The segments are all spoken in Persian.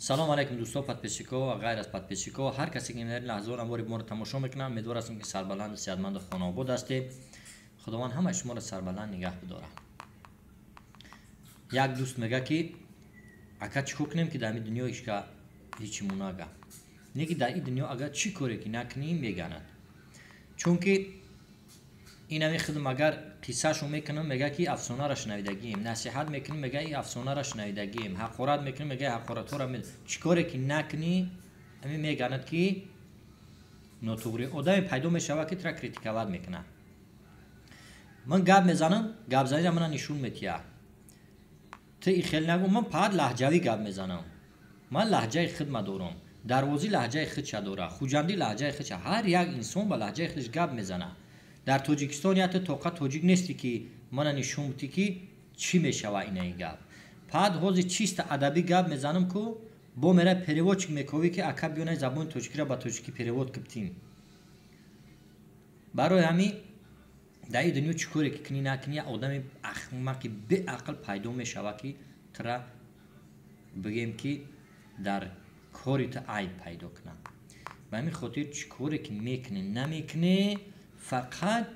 سلام علیکم دوستان پادپیچیکا و غیر از پادپیچیکا هر کسی که این لحظه ما رو تماشا میکنه امیدوار هستم که سربلند و صحتمند و خانه آباد هستید. خداوند همه شما رو سربلند نگه بداره. یک دوست میگه که اگه چی کنیم که در این دنیا هیچ موناگه نگی در این دنیا اگر چی کاری که نکنیم میگند، چون که این همی خودم اگر قصه شو میکنم میگه که افسانه را شنیدگیم، نصیحت میکنیم میگه این افسانه را شنیدگیم، حقارت میکنیم میگه حقارت را چی کاری که نکنی همی میگند که نوتوری آدم پیدا میشوه که ترا کریتیکوات میکنه. من گپ میزنم، گپ زنی من نشون میتیه تو این خیلی نگو من فقط لهجوی گپ میزنم. من لهجه خود دارم، دروازی لهجه خودش داره، خوجندی لهجه خودش، هر یک انسان با لهجه خودش گپ میزنه. در تاجیکستان یا طاقت تاجیک نیستی که من نشون بدی که چی میشوه این گپ. بعد حوزه چیست ادبی گپ میزنم که با میره پریواد میکوی که اکا بیونه زبان تاجیکی را با تاجیکی پریواد کبتیم. برای همین در این دنیا چیکاری که کنی نکنی آدم احمقی به عقل پیدا میشوه که ترا بگیم که در کاری تا عیب پیدا کنه. به همین خاطر چیکاری که میکنی نمیکنی فقط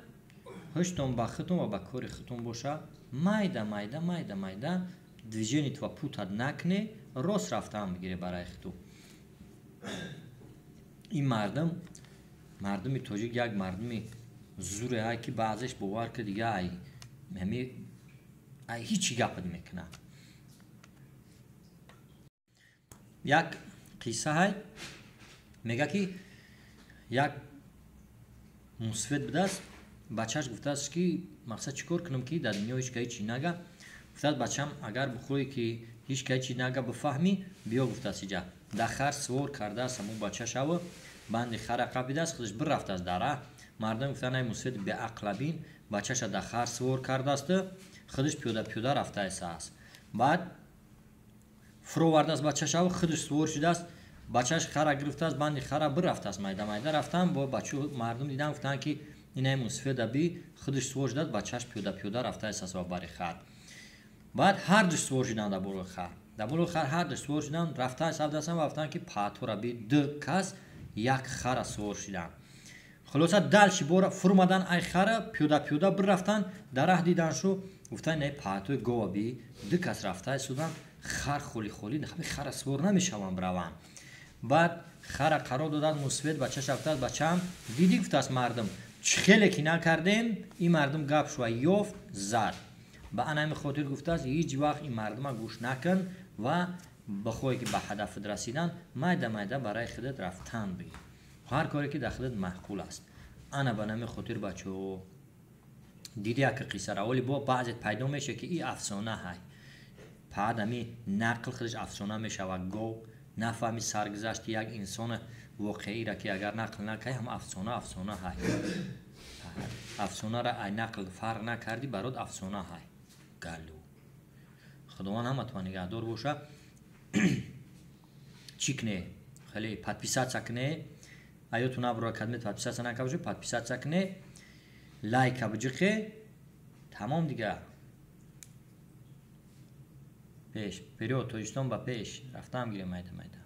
هشتم با خودتون و با کار خودتون باشه. مایده دیجینیت و پوتت نکنی، راست رفته هم بگیره برای خودتون. این مردمی تاجیک یک مردمی زوره های که بعضش باور که دیگه ای هیچی گپت میکنه. یک قصه های میگه که یک مسفید بوده است، بچهش گفته است که مقصد چیکار کنم که در دنیا هیچ چی نگه. گفته است بچم اگر بخوای که هیچ چی نگه بفهمی بیا. گفته است اینجا در خر سوار کرده است همون بچه شو بند خر قبیده است خودش برفته است داره. مردم گفتن ای مسفید به عقل بین بچهش در خر سوار کرده است خودش پیاده رفته است. بعد فرو ورده است بچه شو خودش سوار شده است، بچهش خر گرفته است بند خر برفته است. مایده رفتن با بچه مردم دیدن گفتن که این مسفید بی خودش سوار شده بچهش پیاده رفته است و بر خر. بعد هر دو سوار شدن در بلو خر هر دو سوار شدن رفته است و گفتن که پاتورا بی دو کس یک خر سوار شدن. خلاصه دلش بار فرمادن ای خر پیاده برفتن در راه دیدن شو گفتن نه پاتو گو بی دو کس رفته است خر خولی نخوی خر سوار نمیشوم بروم. بعد خر قرار دادن مسفید بچه‌ش رفته است. بچه‌م دیدی گفته است مردم چه خیلی که نکردیم این مردم گپ شو یافت زد. به انم خاطر گفته است هیچ وقت این مردم گوش نکن و بخوای که به هدف رسیدن مایده برای خودت رفتن بگی. هر کاری که در خودت معقول است. انا به نام خاطر بچه‌ها دیدی که قصه را ولی با بعضی پیدا میشه که این افسانه های پادمی نقل خودش افسانه میشه و گو نفهمی سرگذشت یک انسان واقعی را که اگر نقل نکنی هم افسانه های افسانه را ای نقل فرق نکردی برات افسانه های گلو. خداوند هم تو نگهدار باشه. چیکنه خیلی подписаться کنه ایتون ابرو کدمت подписаться نکنه подписаться کنه لایک بجخه تمام دیگه پیش پریود تویستون با پیش رفتم گیره مایده